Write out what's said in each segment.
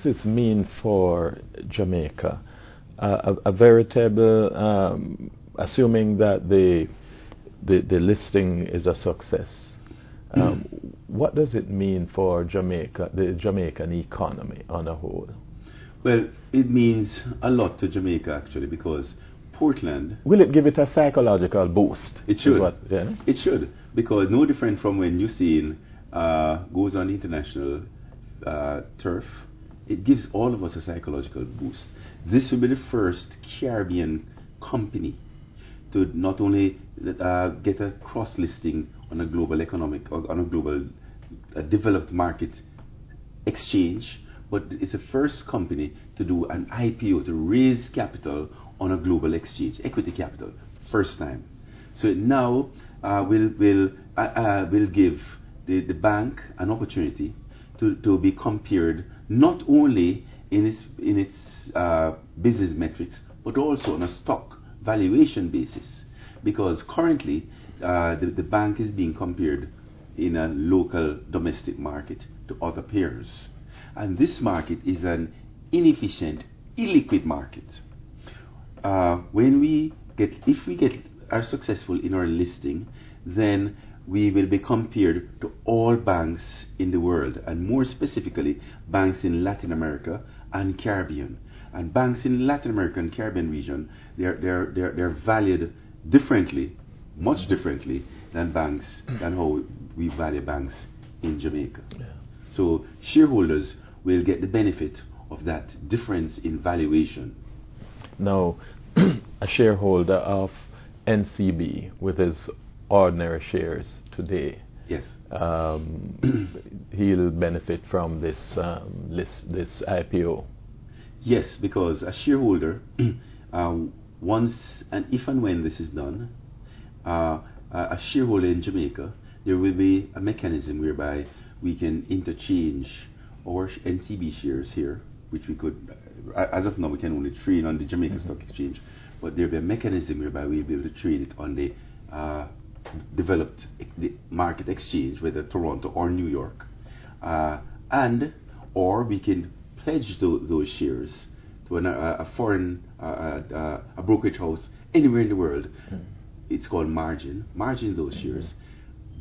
does this mean for Jamaica? A veritable, assuming that the listing is a success, what does it mean for Jamaica, the Jamaican economy on a whole? Well, it means a lot to Jamaica actually, because Portland... Will it give it a psychological boost? It should. Yeah? It should, because no different from when Usain goes on international turf, it gives all of us a psychological boost. This will be the first Caribbean company to not only get a cross-listing on a global economic, or on a global developed market exchange, but it's the first company to do an IPO, to raise capital on a global exchange, equity capital, first time. So it now will give the bank an opportunity to be compared not only in its business metrics, but also on a stock valuation basis, because currently the bank is being compared in a local domestic market to other peers, and this market is an inefficient, illiquid market. If we are successful in our listing, then we will be compared to all banks in the world, and more specifically banks in Latin America and Caribbean. And banks in Latin America and Caribbean region, they're valued differently, much differently than how we value banks in Jamaica. Yeah. So shareholders will get the benefit of that difference in valuation. Now, a shareholder of NCB with his ordinary shares today, yes, he'll benefit from this this IPO. Yes, because a shareholder, once and if and when this is done, a shareholder in Jamaica, there will be a mechanism whereby we can interchange our NCB shares here, which we could, as of now, we can only trade on the Jamaica Stock Exchange, but there will be a mechanism whereby we'll be able to trade it on the developed market exchange, whether Toronto or New York, or we can pledge those shares to a foreign brokerage house anywhere in the world. It's called margin those shares,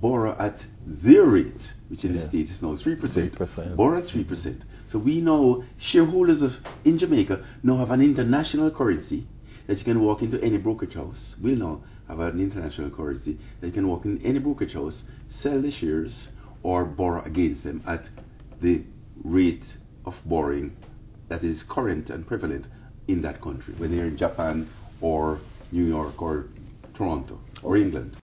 borrow at their rate, which in the States is now 3%, borrow at 3%. So we know shareholders in Jamaica now have an international currency that you can walk into any brokerage house. We'll now have an international currency that you can walk in any brokerage house, sell the shares, or borrow against them at the rate of borrowing that is current and prevalent in that country, whether you're in Japan or New York or Toronto or England.